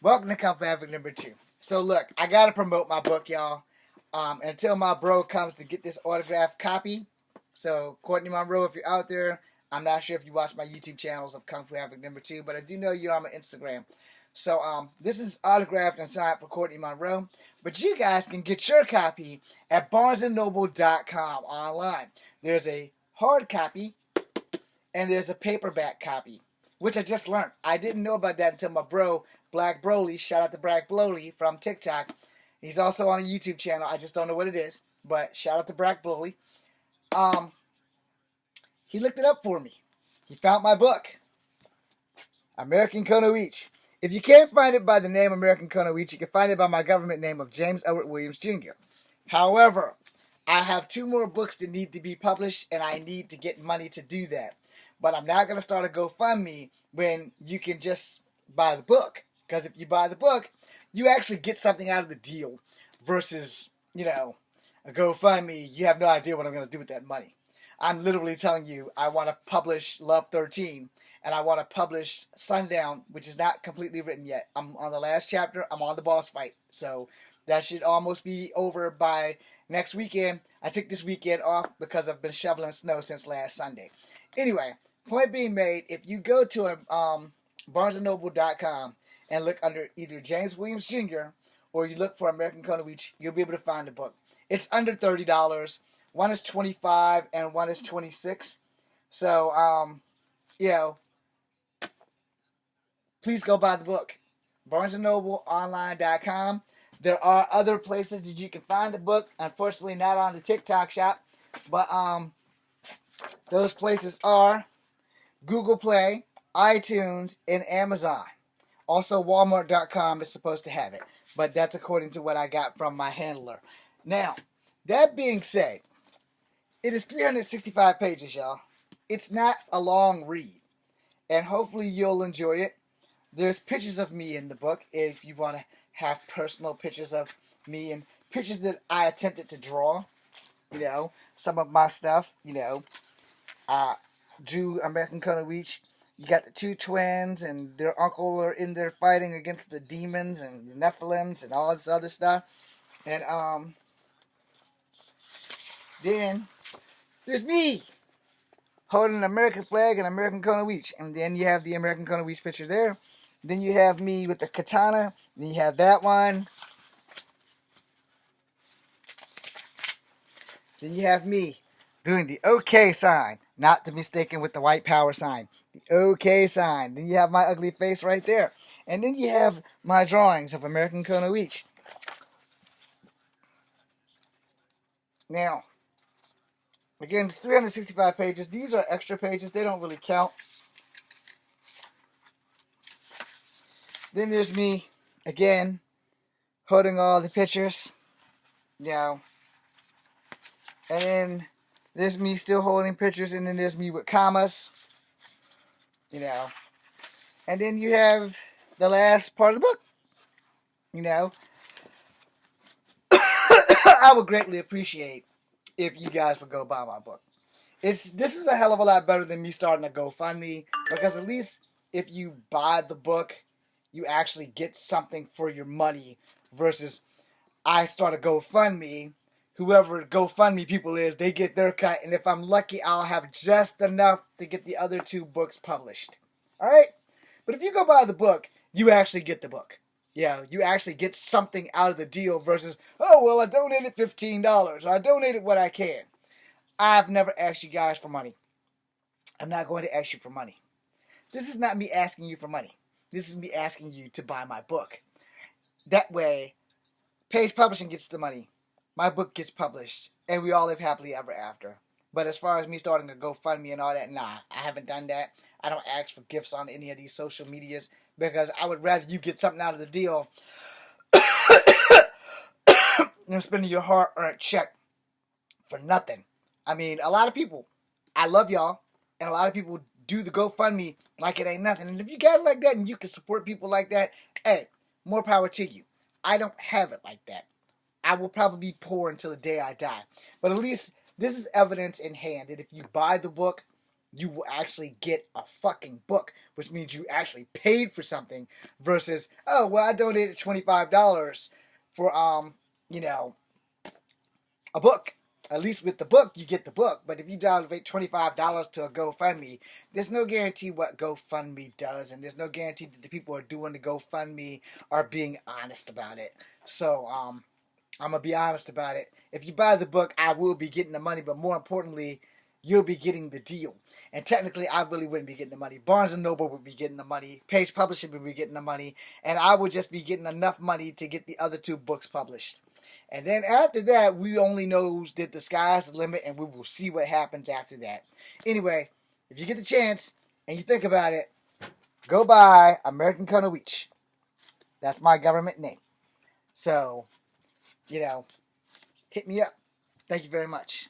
Welcome to Comfort Havoc number 2. So look, I gotta promote my book, y'all. Until my bro comes to get this autographed copy. So Courtney Monroe, if you're out there, I'm not sure if you watch my YouTube channels of Kung Fu Havoc number 2, but I do know you're on my Instagram. So this is autographed and signed for Courtney Monroe. But you guys can get your copy at barnesandnoble.com online. There's a hard copy and there's a paperback copy, which I just learned. I didn't know about that until my bro, Black Broly, shout out to Black Broly from TikTok. He's also on a YouTube channel. I just don't know what it is, but shout out to Black Broly. Um, he looked it up for me. He found my book, American Kunoichi. If you can't find it by the name American Kunoichi, you can find it by my government name of James Edward Williams Jr. However, I have 2 more books that need to be published, and I need to get money to do that. But I'm not going to start a GoFundMe when you can just buy the book. Because if you buy the book, you actually get something out of the deal versus, a GoFundMe. You have no idea what I'm going to do with that money. I'm literally telling you, I want to publish Love 13, and I want to publish Sundown, which is not completely written yet. I'm on the last chapter. I'm on the boss fight. So that should almost be over by next weekend. I took this weekend off because I've been shoveling snow since last Sunday. Anyway, point being made, if you go to barnesandnoble.com and look under either James Williams Jr. or you look for American Kunoichi, you'll be able to find the book. It's under $30. One is $25 and one is $26. So, please go buy the book. BarnesandNobleOnline.com. There are other places that you can find the book. Unfortunately, not on the TikTok shop. But those places are Google Play, iTunes, and Amazon. Also, Walmart.com is supposed to have it. But that's according to what I got from my handler. Now, that being said, it is 365 pages, y'all. It's not a long read. And hopefully you'll enjoy it. There's pictures of me in the book if you want to have personal pictures of me and pictures that I attempted to draw. Some of my stuff, I drew American Kunoichi. You got the 2 twins and their uncle are in there fighting against the demons and the Nephilims and all this other stuff. And then there's me holding an American flag and American Kunoichi. And then you have the American Kunoichi picture there. Then you have me with the katana. Then you have that one. Then you have me doing the OK sign. Not to be mistaken with the white power sign. The OK sign. Then you have my ugly face right there. And then you have my drawings of American Kunoichi. Now, again, it's 365 pages. These are extra pages. They don't really count. Then there's me, again, holding all the pictures. And then there's me still holding pictures. And then there's me with commas. And then you have the last part of the book. I would greatly appreciate if you guys would go buy my book. This is a hell of a lot better than me starting a GoFundMe, because at least if you buy the book, you actually get something for your money versus I start a GoFundMe. Whoever GoFundMe people is, they get their cut, and if I'm lucky, I'll have just enough to get the other 2 books published. All right? But if you go buy the book, you actually get the book. Yeah, you actually get something out of the deal versus, oh, well, I donated $15 or I donated what I can. I've never asked you guys for money. I'm not going to ask you for money. This is not me asking you for money. This is me asking you to buy my book. That way, Page Publishing gets the money. My book gets published, and we all live happily ever after. But as far as me starting a GoFundMe and all that, nah, I haven't done that. I don't ask for gifts on any of these social medias because I would rather you get something out of the deal than spending your hard-earned check for nothing. I mean, a lot of people, I love y'all, and a lot of people do the GoFundMe like it ain't nothing. And if you got it like that and you can support people like that, hey, more power to you. I don't have it like that. I will probably be poor until the day I die. But at least this is evidence in hand that if you buy the book, you will actually get a fucking book, which means you actually paid for something versus, oh, well, I donated $25 for, you know, a book. At least with the book, you get the book. But if you donate $25 to a GoFundMe, there's no guarantee what GoFundMe does, and there's no guarantee that the people who are doing the GoFundMe are being honest about it. So, I'm gonna be honest about it. If you buy the book, I will be getting the money, but more importantly, you'll be getting the deal. And technically, I really wouldn't be getting the money. Barnes and Noble would be getting the money. Page Publishing would be getting the money, and I would just be getting enough money to get the other 2 books published. And then after that, we only know that the sky's the limit, and we will see what happens after that. Anyway, if you get the chance and you think about it, go buy American Kunoichi. That's my government name. So, hit me up. Thank you very much.